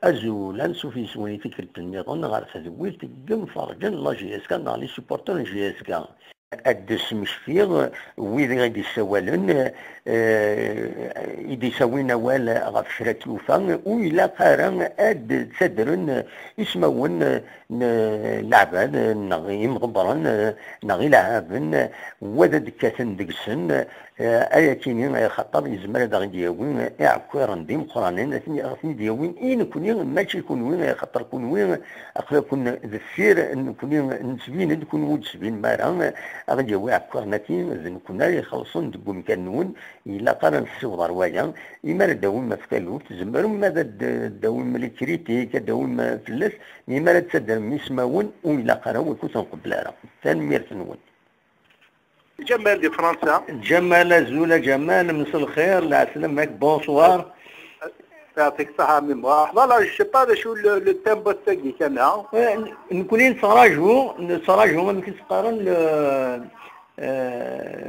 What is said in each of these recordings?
أزول نشوفي سويني فكرة الميضون غير تدويل تقم فرجن لا جي اس كا لي سوبورتور جي اس كا أدس مش فيه ويذ غادي يسوالن إذا يسوينا ولا غف شرات يوفا وإلا قارن أد تسدرن يسمون لعبان نغي مغبرن نغي لعبن وذا دكاتن دقسن أياتيني خطر يزمر دا غادي يوين إعكوار ديم قرانين أثني ديوين إن كوني ماشي يكون وين خطر كون وين أقلا كون ذفير إن كوني نسبين نكون ود سبين مارا غادي يوي عكوار ناتين إذن كنا يخلصون دقو مكانون إلا قارن السوض روايا إما داوم ما فتالو تزمروا ماذا داوم ملي كريتيك داوم فلس إما تسدر ميسماون وإلا قارن ويكون قبل راه ثاني ميرتنون جمال دي فرنسا. جمال زولا جمال مساء الخير لا سلامك بونسوار. يعطيك الصحة ميموار. فوالا جو با شو لو تيمبو تاعي كان. نكونين نتراجعوا ما يمكنش تقارن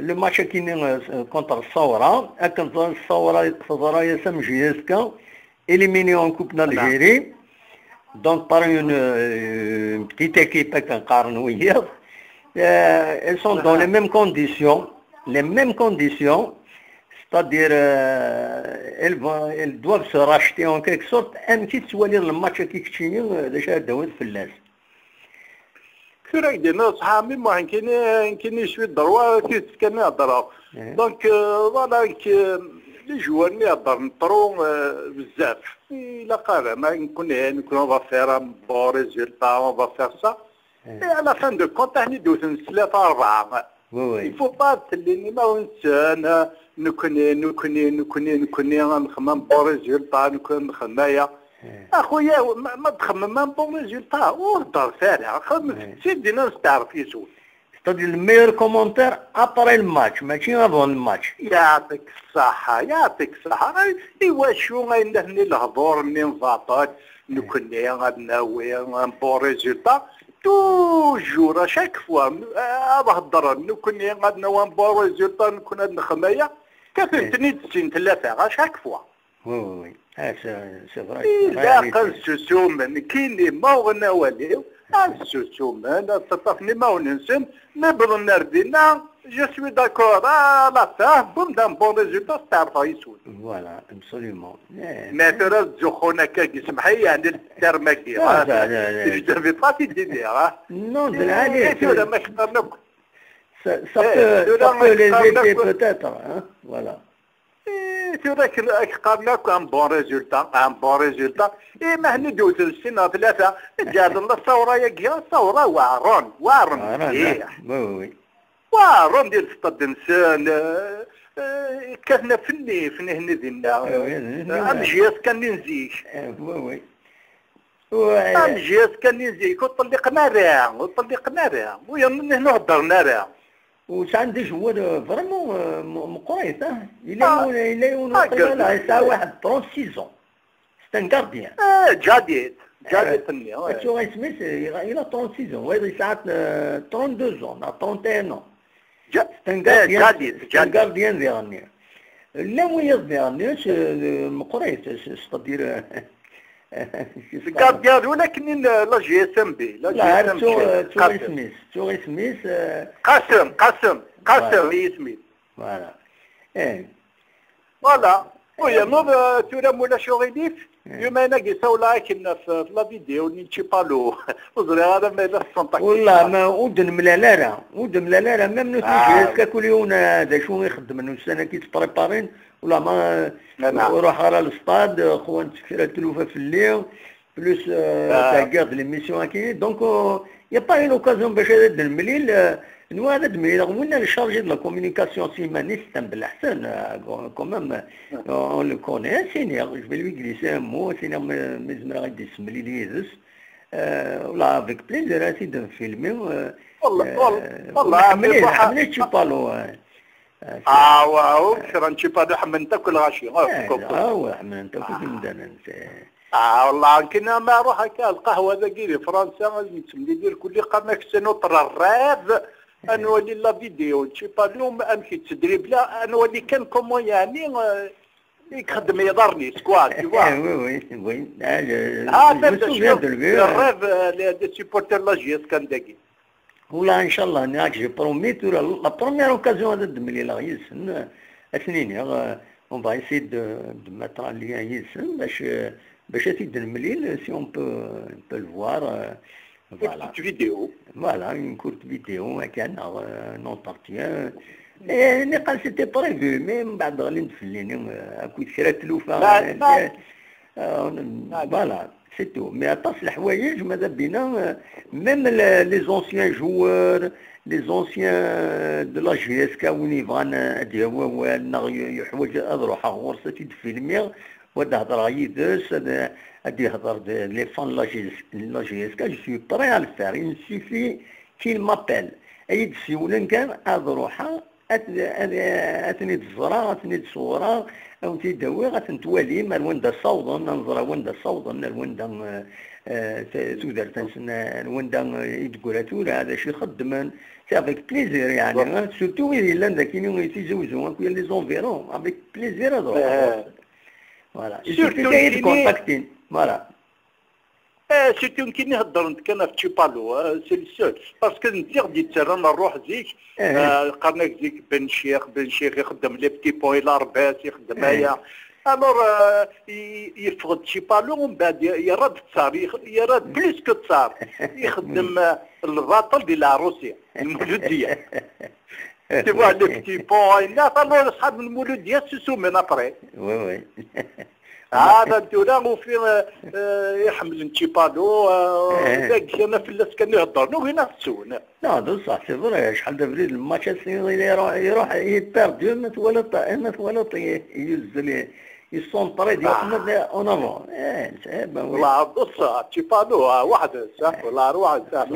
لو ماتش كاين كونتر الثورة، كانت الثورة يسمى جيسكا إليميني اون كوب نالجيري دونك بار اون بتيت اكيب كنقارنوا وياه. Elles sont dans les mêmes conditions, c'est-à-dire elles doivent se racheter en quelque sorte. Un petit soalire le match qui continue déjà Daoud Fellas. كثير عندنا صحابي ما كاين شويه ضروه كيتسكن هضره دونك فوالا لي جوار اللي هضر نطرو بزاف الا قال ما نكون فافير بون ريزولتا فافير سا على فان دو كونت حنا دوزن ثلاثة أربعة. يفو با تليني ما ونسان نكوني نخمم بون ريزولتا نكون نخمايا. أخويا ما تخمم بون ريزولتا وهضر فارغ خمم سيدنا نستعرف يسول. C'est-à-dire le meilleur commentaire après le match, ماشي avant le match. يعطيك الصحة يعطيك الصحة. إيوا شو غينهني الهضور اللي نفاطات نكوني غناوي بون ريزولتا. توجور شاك فوا هضر نكون غادنا وان بون ريزولتا نكون هاد الخمايه كتبتني تسين ثلاثه شاك فوا. وي سي فري. لا قنسوسومن كيني ما غنا والو قنسوسومن تطفني ما وننسن نبغي نردينا جو سوي داكور لا فاه بوم دان بون ريزولتا تعرفها يسود. فوالا ابسوليومون. ما ترى زخونا كاكي سمحي يعني الترمه كي je vais pas te dire non de l'année ولا ما اخترنا ça peut les aider peut-être voilà. تراك قارناك ان بون ريزولتا ما هني دوز السنه ثلاثه جاد الله الثوره يا الثوره وارون وي وارون ديال السطاد نسان كنا فني هنا ديالنا امجياس كان نزيك وي امجياس كان نزيك وطلقنا راه ويا من هنا هضرنا راه وعندي جوال فريمون مقريط إلا يقولوا لا يساوي واحد 36 سي ان غارديان جديد فني شو غيسميت إلا 36 وهذا ساعات 32 31 سي ان غارديان ديالني لا ويا ديالني مقريط ستادير الكارديان ولكن لا جي اس ام بي لا توري سميث قاسم سميث فوالا فوالا ويا نوض تورا مولا شوغيديف يوم انا قيساولا كنا في لا فيديو نيتشي بالو وزري هذا ما لا الصنطاك والله ما ودن ملالارا ميم نو تيجي كل يوم هذا شو يخدم انه السنه كي تبريبارين ولا ما نروح على الاستاد خوان تكثر التلوفه في الليل بلوس تاكارد ليميسيون كاين دونك يا با اون اوكازيون باش هذا المليل هذا المليل رغم ان الشارجي دو لا كومونيكاسيون سيمانيست بالاحسن كومام اون لو كوني سينيور جو في لوي غليسي ان مو سينيور مزمر غادي يسمي لي يدس ولا افيك بليزير اسيد نفيلمي والله حملت شي بالو واو شرنتي با حمنت كل غاشي حمنت كل مدان والله كنا ما روح هكا القهوه ذاكي في فرنسا نتسمي دير كل قامك سنوطر الراب انولي لا فيديو تشي با اليوم امشي تدريب لا انولي كان كومون يعني يخدم يضرني سكواد tu vois. Oui, oui, oui. هذا Je me souviens de lui. الريف دي سيبورتر لا جي اس كان داكي. والله ان شاء الله ناك جي بروميت لا بروميير اوكازيون هذا دملي لا يسن اثنين اون با ايسي دو ماتر لي يسن باش تيد المليل سي اون بو لو فوار فوالا فيديو فوالا اون كورت فيديو كان نونتارتيان اللي قال سيتي بريفو مي من بعد غادي نتفليني كنت كرا تلوفه فوالا سي تو مي اطاس الحوايج ماذا بينا ميم لي زونسيان جوار لي زونسيان دو لا جي اس كا وين يبغان هادي هو يحوج روحه غرسه تيدفيلمي وهذا هضر يدس هادي هضر لي فان لا جي اس كا جو سوي بري على الفار il suffit qu'il m'appelle ايد سيولن كان هاد روحه اثني الزرا اثني الصورة او تيداوي غتنتوالي مال وندا صوضا ننظر وندا صوضا الوندا تودر تنسن الوندا يدكوراتور هذا شي خدمان سي افيك بليزير يعني سورتو الا ذاك تيزوجوا كاين لي زونفيرون افيك بليزير هذا فوالا سورتو كونتاكتين فوالا سيتي يمكن نهضر نتكلم في تشيبالو سي لو سول باسكو نتيغ ديت انا نروح زيك قرناك زيك بن شيخ يخدم لي بتي بوي لارباس يخدم هيا الور يفقد تشيبالو ومن بعد يرد تصار يرد بليس كو تصار يخدم الباطل ديال العروسيه المولوديه تي فوا لي بتي بوي الناس الور اصحاب المولوديه سوسومين ابري وي وي هذا الدوله وفين يحمل نتشيبالو ذاك انا في الناس كانوا يهضروا وهنا تسون لا بصح سي فري شحال دابا الماتش يروح يبيردو ما تولط ينزل يسونطري ديال اون افون والله بصح تشيبالو واحد صح والله واحد صح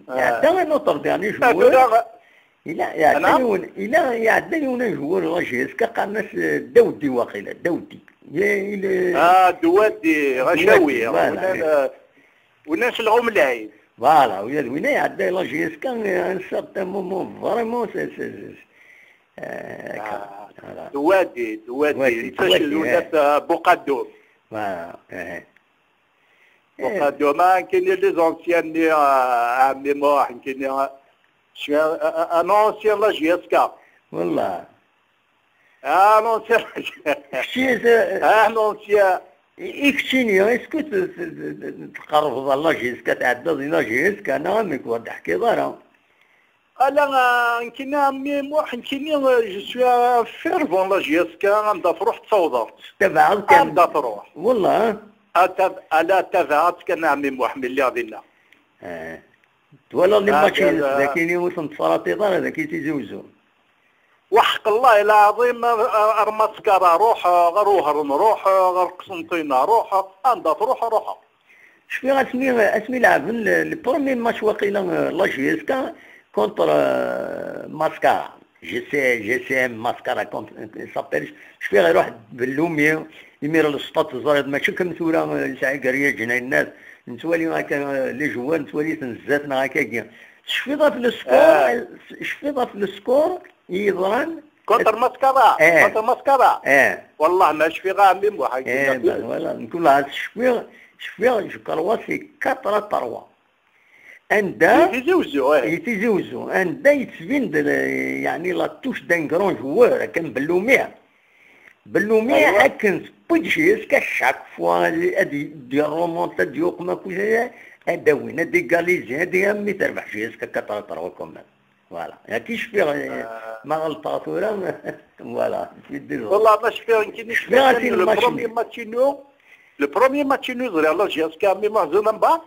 يعدى نوتر ديالي جوار إلا يعدني ونا جوار غاشي اسكا قالناش داودي واقيلا داودي دوادي غشاوي وناس العوم العيد فوالا وين يعدى لا جي اس كان ان سارتان مومون فريمون دوادي تفشل ولات بوقادوم بوقادوم كاين لي زونسيان لي عمي موح كاين شو ان اونسيان لا جي اس كا والله ان اونسيان ان اونسيان اكشيني اسكو تقرب لا جي اس كا تعدى لا جي اس كا انا ميك واحد حكي دارا انا يمكن عمي موح يمكن جو سوي فيرفون لا جي اس كا غنبدا تروح تصوضر تبعت غنبدا تروح والله الا تبعت كان عمي موح من اللي غادينا ولا اللي ماشي ذاك يوصل تفراطيطان هذاك تيزوزو وحق الله العظيم مسكره روح غروهر نروح غرقسنطينه روح عندها تروح شفي اسمي لعب البرومي ماتش واقيلا لا جي اس كا كونتر ماسكارا جي سي ام ماسكارا كونتر سابيل شفي غيروح باللومي يمير للسطات الزريض ماشي كمثوله ساعه قريه جناي الناس نتوالي هكا لي جوان نتوالي تنزاتنا هكاكيا شفيضه في السكور يضرن كونتر ماسكارا كونتر ماسكارا والله ما شفي غا عمي موحد والله نقول لها شفي جو كروا سي 4-3 عندها يتزوزو عندها يتبين يعني لا توش دان كرون جوار كان باللومية هاكن بوجيس كشاك فوا هادي ديال رومونتا ديوق ما كوجا هذا وين هادي كاليزي هادي مي تربح جيس كتر كومان فوالا هاكي شفي ما غلطات ولا فوالا والله ما شفي يمكن لو بروميي ماتشينو زري الله جي اس كا مي محزون من بعد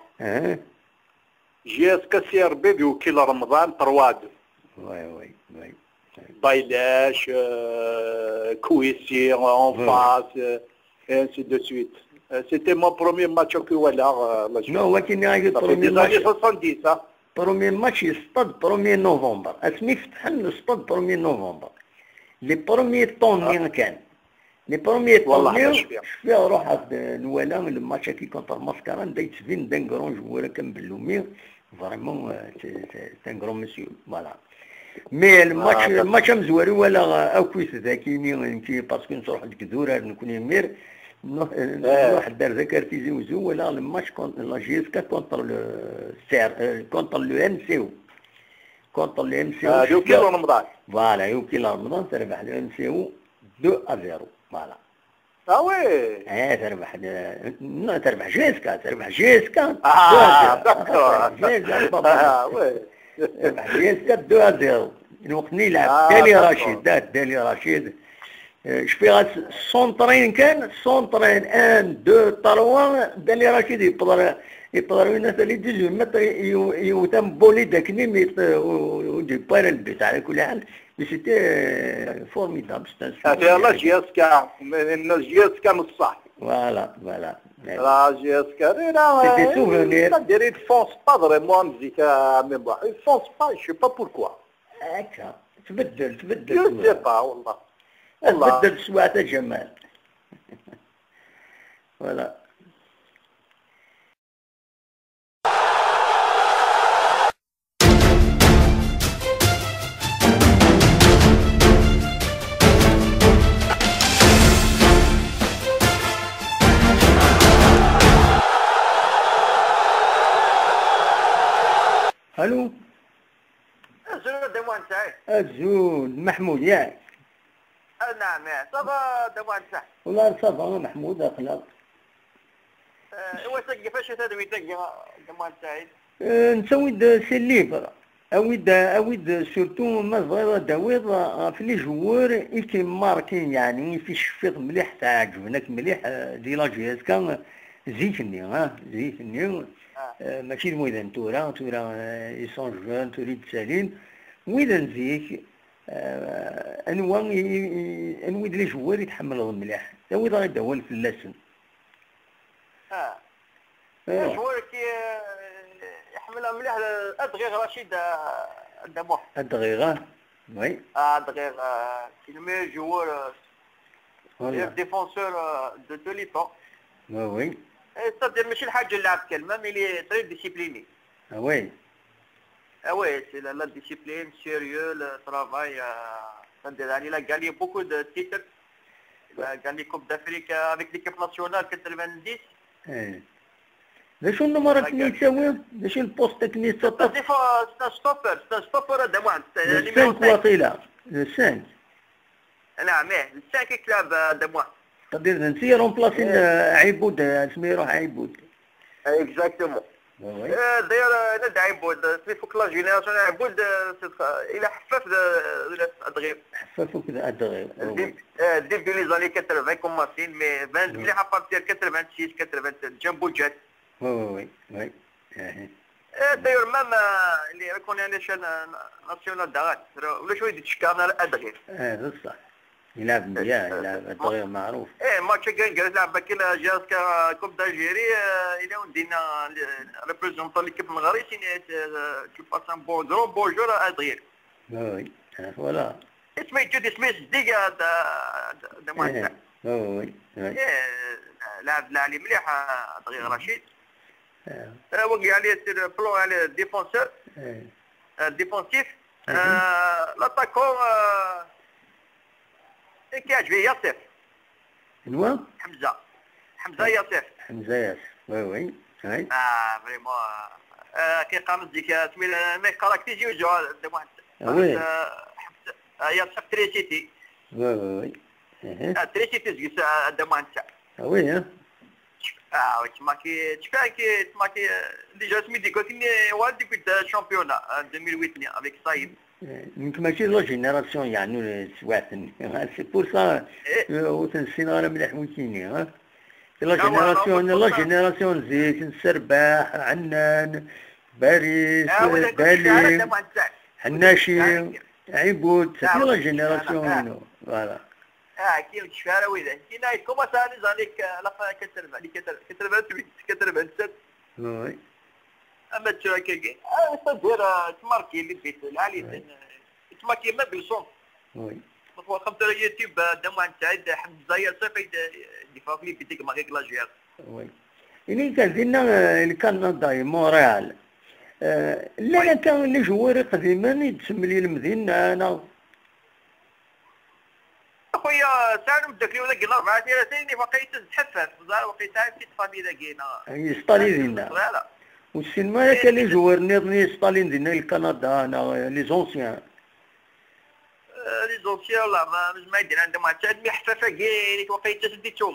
جي اس كا سي ار بي بيوكيل رمضان طرواد وي بايلاش كويسي اون فاس ainsi de suite. C'était mon premier match au Kuala. Non, ولكن هاي البرومي ماتش 70 برومي ماتش يصطاد برومي نوفمبر اسمي فتحن يصطاد برومي نوفمبر لي برومي طون كان لي برومي طون شفيها روح نوالا الماتش كي كونتر ماسكارا دا يتبين دان كرون جوار كان باللومي فريمون سي ان كرون مسيو فوالا مي الماتش مزوري ولا اكويس ذاكيني يمكن باسكو نروح لكذورة نكون يمير نروح دار ذكرتي زوزو ولا الماتش كونت لا جي اس كا كونتر لو سير كونتر لو ام سي او كونتر لو ام سي او يوكيل رمضان فوالا يوكيل رمضان تربح لو ام سي او 2-0 فوالا وي تربح تربح جيسكا تربح جيسكا وي تربح جيسكا 2-0 الوقت نلعب دالي رشيد شفيها سونطرين كان سونطرين 1 2 3 دالي رشيد يقدر الناس اللي يديزو متر يتم بولي داك نيم ودي باير البيت على كل حال مي سيتي فورميدابل يلا جيسكا الناس جيسكا نصح فوالا لا جيسكا C'était souvenir. ils foncent pas vraiment musique à mémoire ils foncent pas je sais pas pourquoi هكا تبدل je sais pas والله تبدل سواعة جمال فوالا الو زود دموع سعيد الزود محمود ياك نعم صافا دموع سعيد والله صافا محمود اخلاق واش كيفاش تدوي دموع سعيد نسوي سي ليفر اويد سورتو ما صغيره داويض في لي جوار يكي ماركين يعني في شفيط مليح تاع عجبناك مليح دي لا جي اس كان زيتني ماشي المويدان تورا يسون جون تريد سالين وإذا نزيك انويد لي جوار يتحمل مليح اويد غادي داول في اللسن جوار كي يحملها مليح ادغيغ رشيد دموح الدقيقة وي ادغيغ كي المي جوار ديفونسور دو تو لي طون وي c'est-à-dire ماشي الحاجه اللي لعب كلمه مي لي تري ديسيبليني وي وي سي لا ديسيبلين سيريو لو ترافاي c'est-à-dire يعني لا غاني بوكو دو تيتر غاني كوب دافريك افيك ليكيب ناسيونال 90 شو النمرة كني تساوي؟ شو البوست كني تسطف؟ ستوبر دموع السانك واطيلة السانك نعم السانك كلاب دموع تقدر نسي رومبلاسين عيبود اسمي روح عيبود اكزاكتومون داير ندعي عيبود في فوق لا جينيراسيون عيبود الى حفاف الدغيب حفاف كذا الدغيب ديب لي زاني 80 كوماسين مي 20 مليحه بارتير 86 87 جنبو جات وي داير مام اللي يكون نيشان ناسيونال داغات ولا شويه تشكارنا الدغيب بصح يلعب مليح يلعب الدغيب معروف ماتش كان قال لعب كلا جاسكا كوب دالجيري الى ودينا ريبريزونطون ليكيب المغرب tu passes un bonjour à Adrien. Oui, voilà. اسمي جودي سميث ديجا دا مانتا. Oui. لاعب عليه مليح Adrien رشيد. وقع عليه بلون على ديفونسور. ديفونسيف. لاتاكون كيعجبني ياسر. نوا؟ حمزة ياسر. وي. فريمون كي قامت ديك سميتها مي كاركتيزي وجو واحد وي ياسر تريسيتي وي تريسيتي زكيس دابا نتا وي تما كي تما كي ديجا سميتي قلت لي والدي كنت شامبيونا 2008 افيك صايب يمكن ماشي لا جينيراسيون يعني سواتن سي بور سا وتنسينا انا مليح ويكيني لا جينيراسيون زيت نسرباح عنان باريس بالي حناشي عيبود سي لا جينيراسيون فوالا كي الشفاره ويدا كاين كوما ثاني زانيك لا كتربع لي كتربع وي اما تشاكي تدير تماركي اللي بيت العالي تماركي ما بالصوم وي هو خمسة يوتيوب دموع سعيد حمزة ياسر دفاع لي بيتك ماغيك لاجير وي إني كان دينا اللي كان داي موريال لا كان لي جوار قديما يتسمى لي المدين انا اخويا سالم بدك لي ولا قلنا 4 سنين فقيت تحفز بزاف وقيت في فامي داكينا يسطالي دينا والسينما كان لي جوار نيضني ستالين دينا الكندا انا لي زونسيان لي زونسيان والله ما يدير عندهم حتى مي حفافه كاين وقيت تدي شغل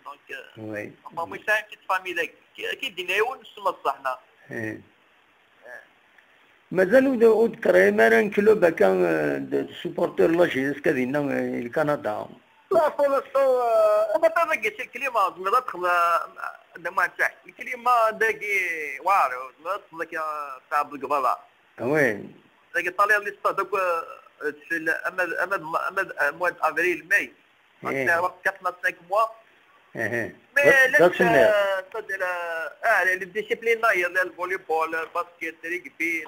دونك وي ما يساهم في فامي داك كي دينا يون نسمى صحنا مازال اذكر مرة كلوب كان سوبورتور لاجيس كدينا الكندا لا فولسو انا تلقيت الكلمه مضخم دما تاع الكلمه داكي وارو لك تاع بالقبله وين داكي الطاليان اللي صدق في امد مواد افريل ماي وقت 5 موا مي لا صدق لي ديسيبلين ديال الفولي بول الباسكيت ريغبي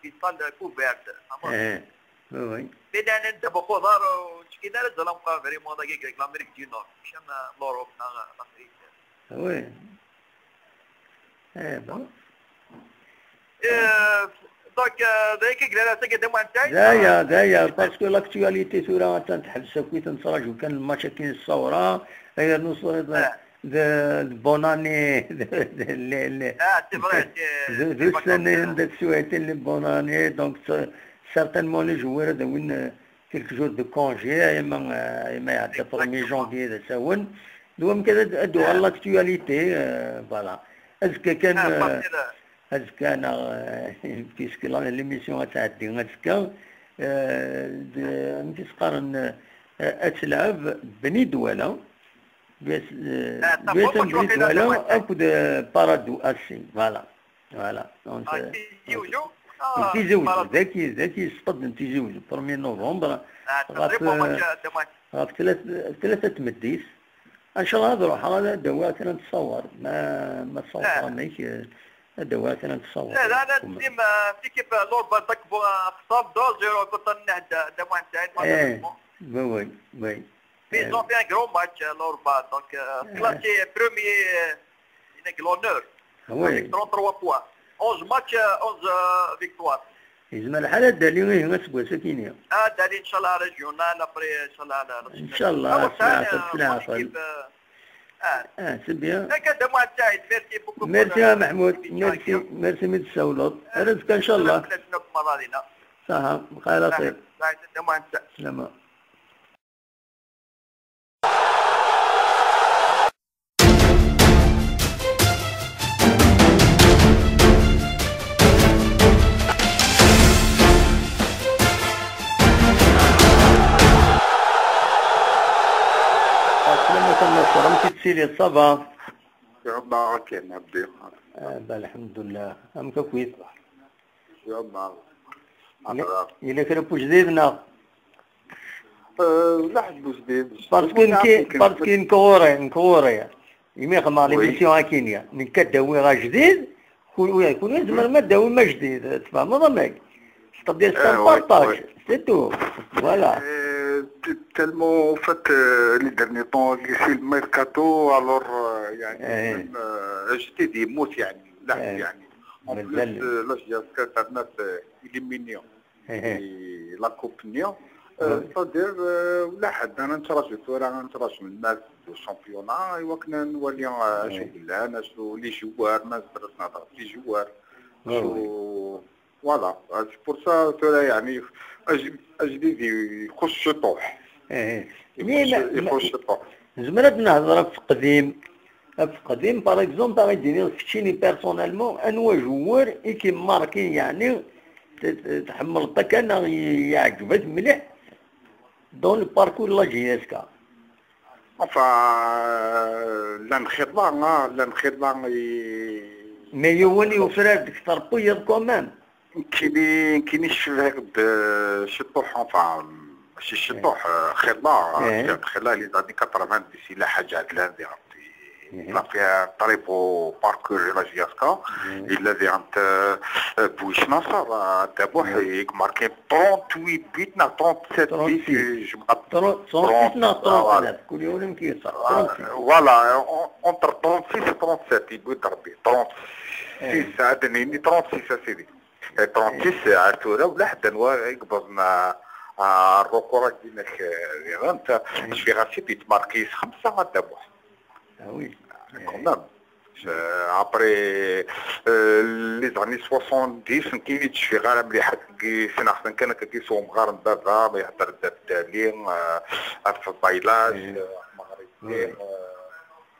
في صال كوفيرت وي بدنا انت بخضار وشكينا الظلام فريمون داكي لامريك دي نور مشان لوروب لافريك وي بون دونك ذاك قال لك قدام انت دايا باسكو لاكتواليتي ثورة تنتحبس كي تنتفرج وكان الماتش كاين الثورة هي نوصل بوناني ذو السنة داك السويتين لي بوناني دونك سارتانمون لي جوار هذا وين كيلك جور دو كونجي اما يعدي 1 جونفي هذا ساون دوام كذا ادو على لاكتواليتي فوالا اسكا كان اسكا انا بيسك ليميسيون تعدي اسكا انت تقارن اتلعب بني دوله بيتم بني دوله اكو بارادو اسي فوالا تيزوج ذاكي صطد تيزوج 1 نوفمبر غاف 3 مديس ان شاء الله نروح هذا دواء كنا نتصور ما تصورناش دواء كنا نتصور لا انا ديما في كيف لوربا داك خصاب دوزيرو كنت نهدا دواء نتاعي وي Ils ont fait un gros match Lorba, donc classé premier avec l'honneur, avec 33 points. 11 matchs, 11 victoires. يجمع الحالة دالي هنا سبوة سكينة. دالي إن شاء الله ريجيونال أبري إن شاء الله على إن شاء الله سلعة سبيا. هكذا ما تعيد ميرسي بوكو. ميرسي يا محمود ميرسي من السولط رزق إن شاء الله. صح خير خير. سلام. سيدي صبا يلا كان عبدي الحمد لله ام كويس يلا إلا كربو جديدنا لا حجبو جديد باسكو نكوري يمي خما لي ميسيون هاكينيا من كداوي غا جديد يكون لازم ما داوي ما جديد تفهم ضمك c'est-à-dire c'est un partage c'est tout voilà tellement en fait les derniers temps في الميركاتو alors يعني جديد يموت يعني لا يعني en plus là j'ai الناس إليمينيون لا كوبنيون c'est-à-dire ولا حد انا نتراجع انا نتراجع من الناس الشامبيونا ايوا كنا نولي نشوف بالله نشوف لي جوار ما نقدرش نهضر لي جوار فوالا سي بور سا يعني اجديد يخش يطوح يخش يطوح زمرت نهضر في قديم باغ اكزومبل غادي فتشيني بيرسونيلمون انوا جوار كي ماركي يعني تحمل الطاك انا يعجبك مليح دون الباركور لا جي اس كا لا نخدمه مي يوني وفراد كثر بيض كومان كاين هكا شطوح ماشي شطوح خضار خلال لي 90 لا حاجه عدلان لا فيها طريقو باركور لا جياسكا الذي عند بويش نصر تابوح ماركي 38 بيت نا 37 بيت جمعة 38 نا 39 كل يوم كيصير فوالا اونتر 36 37 يبغي يضرب 36 عدني 36 اسيدي 36 عرفتو ولا حتى نوا يقبضنا الركورة ديالك انت في غاسي بيتماركيس 5 غدا بواحد وي كومام ابري لي زاني 70 كاين شي غير مليح كي سنخدم كان كيسوم غار دابا ما يهضر التالين في البايلاج مغربي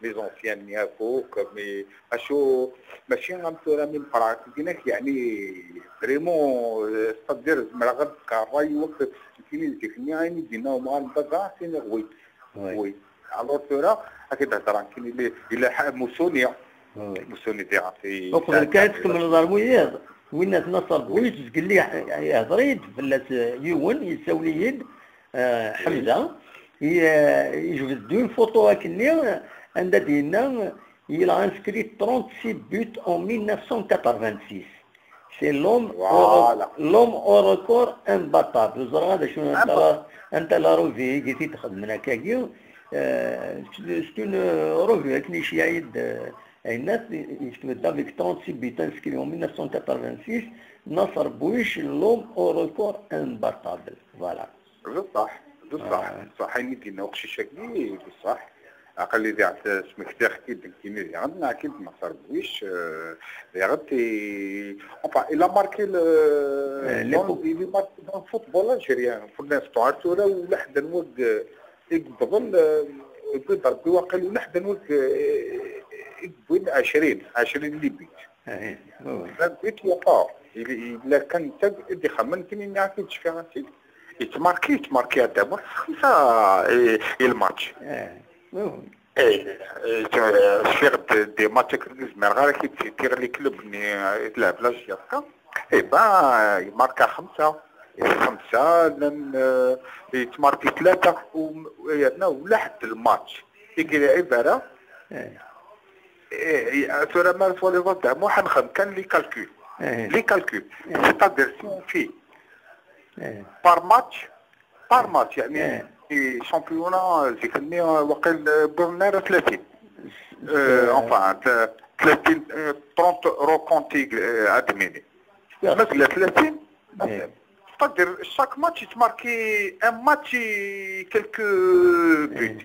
لي زونسيان نيافوك مي اشو ماشي غنمثل من براك كاينك يعني فريمون ستادير زعما غير كراي وقت كاين ديك عيني دينا مع البكا كاين غويت وي الوغ تورا اكيد هضر كاين الا موسونيا موسوني ديعطي وقبل كانت كمل ضربويات وين نصر بويت قال لي يعني هضريت فلات يون يساوليين حمزه يجبد دون فوتو هكني عند دينا il a inscrit 36 buts en 1986. C'est l'homme au record imbattable. زرا هذا شنو انت لا روفي قلتي تخدم هكاكي سكون روفي كني شي عيد الناس يكتب avec 36 buts inscrits en 1986 نصر بويش l'homme au record imbattable. Voilà. بصح صح يمكن وقت شكلي بصح اقل اللي اسمك تاخد كيمي عندنا اكيد ما صاربويش غادي اونفا الا ماركي لي ماركي الفوتبول الجيريان في الناس تعرفوا ولا حدا نوق يقبض يضرب بواقع ولا حدا نوق يقبض 20 اللي بيت يقع الا كان انت خمن كاين ما عرفتش فيها سيدي يتماركي هذا 5 الماتش فيغ دي ماتش كنزمر غير كي تير لي كلوب يلعب لا جياسكا با يماركا 5 يتماركي 3 ولا حد الماتش يجي عباره ترى ما فولي فوت مو حنخدم كان لي كالكول سيتادير في بار ماتش يعني في شامبيونا ذكرني وقيل برنار 30 انفان 30 روكونتي ادميني مثلا 30 تقدر شاك ماتش تماركي ان ماتش كلكو بوت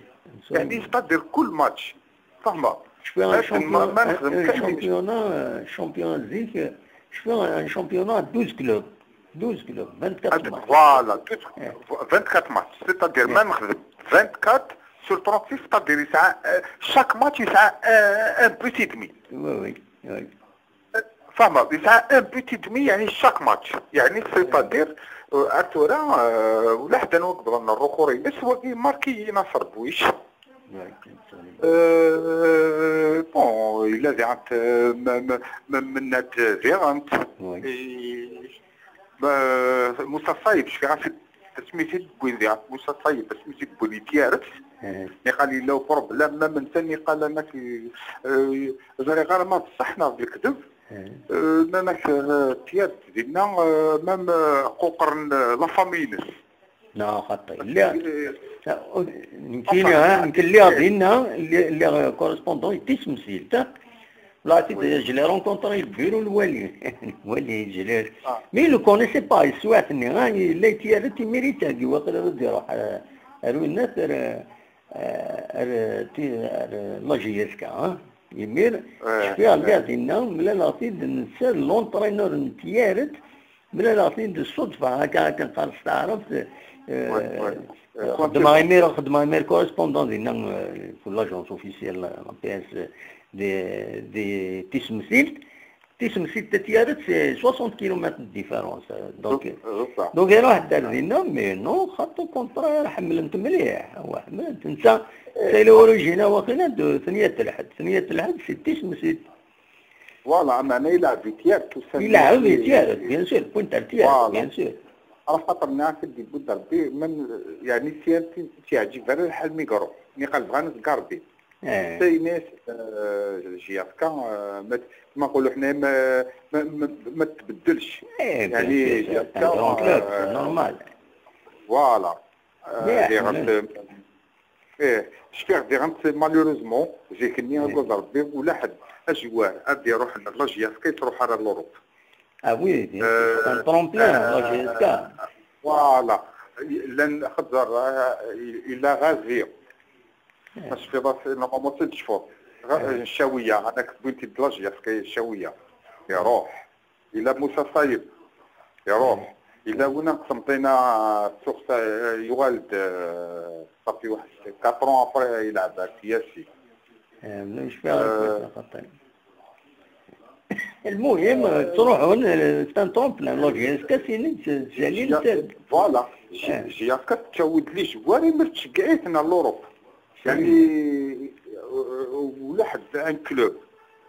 يعني تقدر كل ماتش فهمه شامبيون زيك شفنا ان شامبيونا 12 كلوب 24 matchs. Voilà, 24 matchs. C'est-à-dire, même 24 sur 36, c'est-à-dire chaque match, il a un petit demi. Oui. فاهمة يسعى ان بوتي دمي يعني شاك ماتش يعني سيتادير ارتورا ولا حدا نوقف لنا الركوري بس هو ماركي ينصر بويش بون الا زعمت من زيرانت موسى صايب شفي عارف تسميتي بوين زعمت موسى صايب تسميتي بوين تيارت قال لي لو بروبليم ما من ثاني قال انا كي زري غير ما تصحنا بالكذب انك تياد ديالنا مام قوقرن لا فامينس لا خطي لا يمكن اللي غادينا اللي كورسبوندون تيسمسيل تاع بلاصي جلي رونكونطري البيرو الوالي جلي مي لو كونيسي با يسواتني راني لا تيارتي ميريتاكي واقيلا ردي روح ارو الناس لاجيسكا يمير شفيها القاعدين ملا لاصيد نسال لونطرينور نتيارت ملا لاصيد الصدفه هكا كنقرص تعرف خدم غيمير كورسبوندون ديالنا في لاجونس اوفيسيال لا بي اس دي تيسمسيل تيارت سي 60 كيلومتر ديفيرونس دونك يروح دار لينا مي نو خاطو كونطرا حملت مليح هو حملت انت سي لوريجينا واخينا ثنيه الحد سي تيسمسيل فوالا اما انا يلعب في تيارت يلعب في تيارت بيان سور بوينت تيارت بيان سور على خاطر نعرف اللي بود ربي من يعني سيارتي تعجب على الحال ميكرو مي قال بغا نتكاربي سي ناس جياسكا ما نقولوا حنا ما تبدلش يعني جياسكا نورمال فوالا شفيغ ديغنت مالوريزمون جيكني نقول ربي ولا حد اجوار ادي يروح لاجياسكا تروح على لوروب. وي كان ترومبلان لاجياسكا. فوالا لان خضر الى غازي باش في راس نورمالمون سي تشوف الشاويه هذاك بنتي لاجياسكا الشاويه يروح الى موسى صايب يروح الى وين قسمطينا سوق يوالد صافي واحد 4 ابري يلعب سياسي. مش فاهم المهم تروحون تنطومبلان لاجياسكا سيني جليل فوالا جياسكا تشاود لي جواري ما تشجعيتنا لوروب يعني ولا حد ان كلوب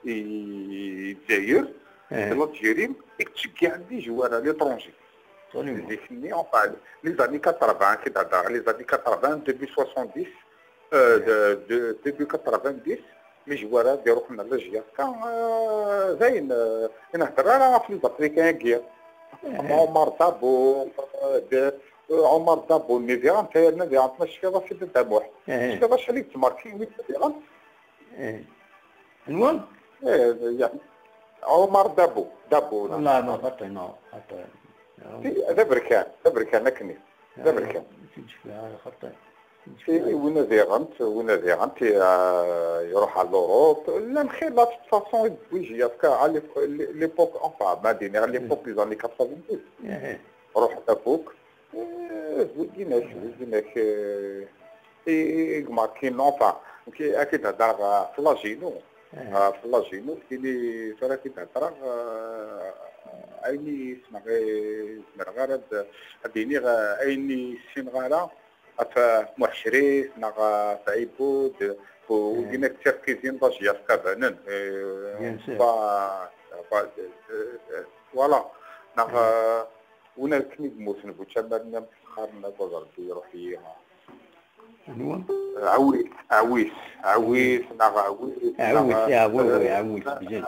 الجزائر الجزائري تشجع لي جوار ليترونجي ديفيني اون فال لي زاني 80 كي تهضر لي زاني 80 ديبي 70 ديبي 90 مي جوارا ديرو حنا لاجياسكا زين نهضر انا في الافريكان كيا عمر دابو عمر دابو نيفيران تاير نيفيران ماشي في راسي تدموح ماشي في راسي اللي تماركي وين نيفيران المهم يعني عمر دابو والله ما خطينا هذا بركان لكني هذا بركان وين فيغنت يروح على لوروب لا نخير لا فاسون بويجياسكا على ليبوك اونفا مدينه على ليبوك لي زاني 90 روح تابوك وديناك ماركين اونفا كي اكيد هضر فلاجينو فلاجينو كي فرا كي تهضر عيني اسمع غير هاديني عيني سينغالا في محشري نغا في عيبود ودينا التركيزين لاجياسكا بانن فوالا نغا ونا كني بموت نبوت شمالنا خارنا بوزر يروح ليها عويس نغا عويس بجد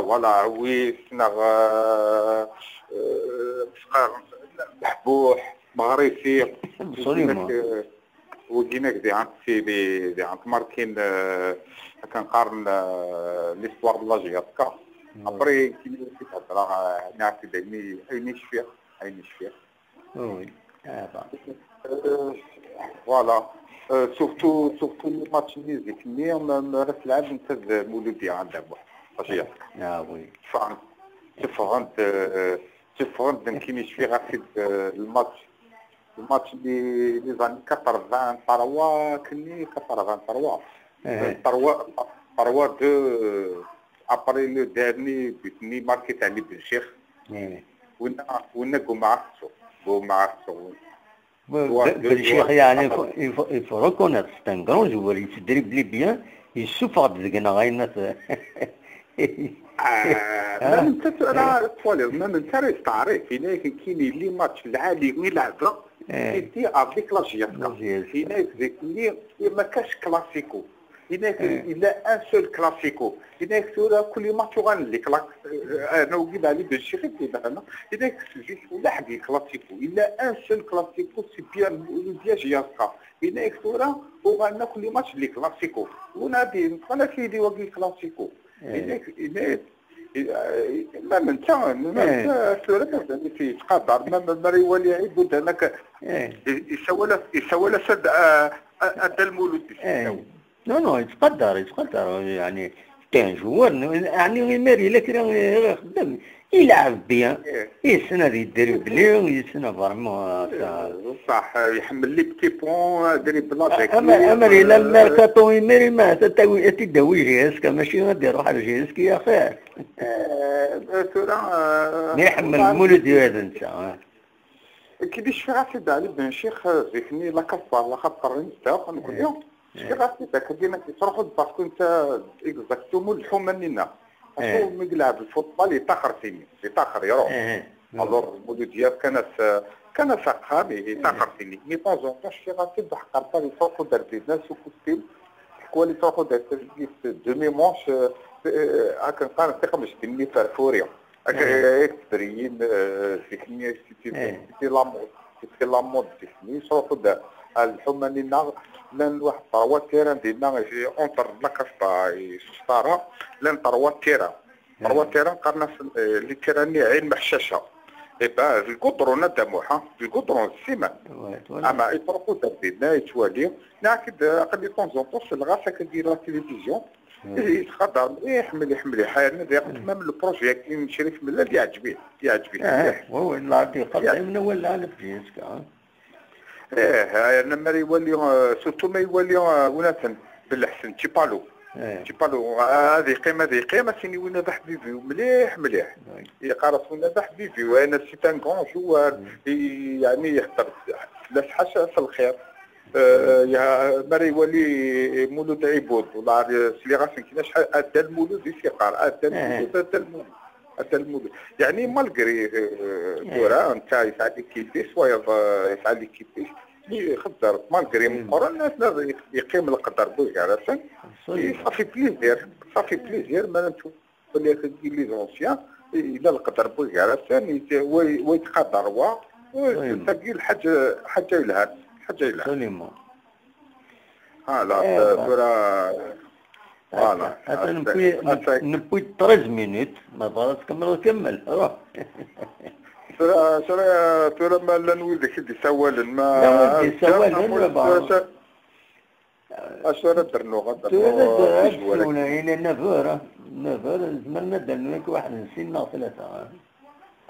ولا عويس نغا بحبوح مغريسي وديناك دي عند ماركين كنقارن ليستوار د لاجياسكا ابري كي تهضر نعرف دايما عيني شفيق وي فوالا سورتو الماتش اللي زيتني ما راس العاب نتاع مولوديه عندها لاجياسكا وي تفهمت كيما شفيق عقد الماتش اللي زاني 83 كني 83 3 دو ابري لو ديرني بيتني ماركي تاع لي بالشيخ وين بالشيخ يعني il faut reconnaître c'est un grand joueur il se dribble bien il souffre de غاينات ما انت راه طوالي ما انت راه تعرف هناك كاين لي ماتش العالي وين لعبها يدي افيك لاجياسكا هناك ذيك اللي ما كاش كلاسيكو هناك الا ان سول كلاسيكو هناك سورا كل ماتش غنلي انا وجيب علي بالشيخ انا هناك ولا حد كلاسيكو الا ان سول كلاسيكو سي بيان جياسكا هناك سورا وغانا كل ماتش لي كلاسيكو ونادي انا كيدي وقي كلاسيكو هناك ما من سورة في تقدر ما يولي عيب هناك يسوى سد أدى المولود نو يتقدر يعني كان جوار يعني يماري لكن يخدم يلعب بيان يسنى يدربلي يسنى فريمون صح يحمل لي بتي بون دريبلا اما الا ميركاتو يماري ما تداوي جيسكا ماشي غادي يروح على جيسكي يا خير ما يحمل المولود هذا انت كيديش في راسي دالي بن شيخ ذيكني لا كفار لا خاطر نتا نقول لهم شي راسي داك ديما كيتروحوا باسكو انت اكزاكتومون الحمانينا شو ميلعب الفوتبال يتاخر يروح الور المولود ديال كان سقام يتاخر فيني مي طازون شي راسي بحق طاري يروحوا دربي ناس وكوستيم حكوا لي تروحوا دربي دومي مونش هاكا نقارن ثقه باش ديني فرفوريا اكتريين سيكني سيتي لامود سيتي لامود سيكني يروحوا الحمى لنا لان واحد 3 تيران ديالنا في اونتر لاكاستا سطاره لان 3 تيران 3 تيران قرنا اللي تيراني عين محششه إيه في القدرون دموحه في القدرون السيمان اما يطرقوا تبديلنا يتوالي ناكد قد يكون زونطوس الغاسه كدير لا تلفزيون يتخضر يحمل حالنا تمام البروجي كاين شريف من اللي يعجبيه هو اللي عطيه قطعي من اول على فيسكا انا ما يولي سورتو ما يولي وناسن بالاحسن تيبالو هذه قيمه سيني وين ذا حبيبي مليح يقارص وين ذا حبيبي وانا سيت ان كون جوار يعني يحضر لا حاجه في الخير يا مري يولي مولود عبود والله سلي غاسن كينا شحال ادى المولود يسيقار ادى المولود يعني مالغري كورا انت يساعدك كيفاش يساعدك كيفاش يخدر مالغري مقرن الناس لازم يقيم القدر بوكاراسن صافي بليزير ما نشوف اللي كدير لي زونسيان الى القدر بوكاراسن ويتقدر هو وتلقي الحاجه يلهى سليمان لا فوالا حتى نبوي 13 مينوت ما بغاش كمل روح ترى ما لا نولدك دي سوالن ما اشرا درنو غدا ولا الى نفر زمرنا درنا واحد نسينا 3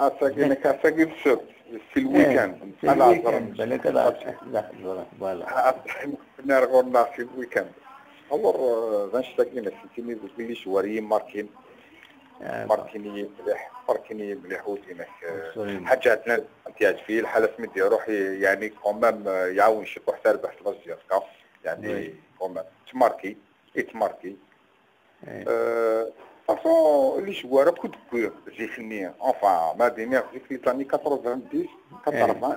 اساكن السبت في الويكاند انا بالك لا فوالا نرغب في الويكاند اور غنشتاقين سنتيمي بلي شواري ماركيني مليح ودينك حاجاتنا انتياج فيه الحاله سميتي روحي يعني كومام يعاون شي واحد تربح في الجزيره يعني كومام تماركي فاصون اللي شوارا كنت زيخنيه انفا ما دينيغ في تاني 90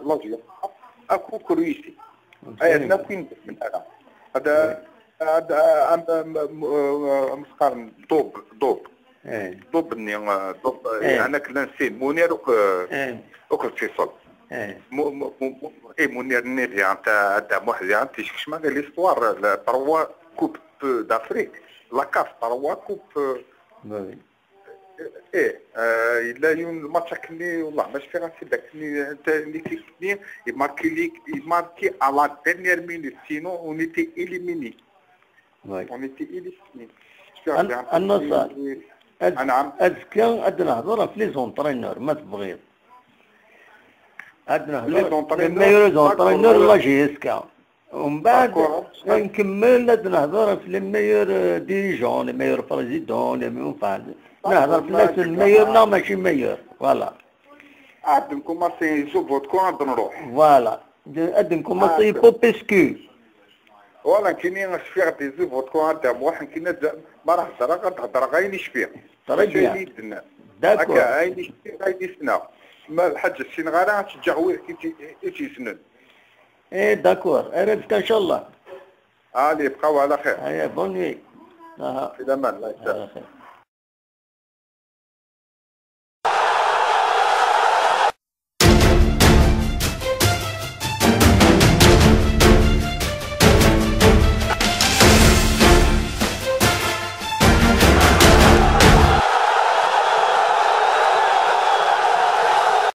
لاجير اكو كرويسي انا كوين من هذا مسقارن دوب انا كنا نسين منير اوك اتصال منير نيري تاع محزي تيشكش ما قال ليستوار 3 كوب دافريك لا كاف 3 كوب الا يوم الماتش كني والله ماشي في راسي داك انت اللي كيكني يماركي على ديرنيير مينوت سينو اونيتي إليميني النص نعم أذكر أدنى هضرة في لي زونطرينور ما تبغيض أدنى هضرة لما يريد زونطرينور لاجيسكا ومن بعد نكمل أدنى هضرة في الميور ديريجون الميور بريزيدون الميور فعل نهضر في الناس الميور لا ماشي ميور فوالا عاد نكوماسي نشوفو عاد نروح فوالا عاد نكوماسي بوبيسكو ولا كاينين شفيع دي زوفو تكون عندها واحد كاين ما راح تهضر غير يشفيع طريقه داكور هكا عين يشفيع غير سنه ما الحاجه السنغاله تشجع ويه كي سنن داكور عرفت ان شاء الله بقاو على خير بون نوي في الامان الله يسلمك.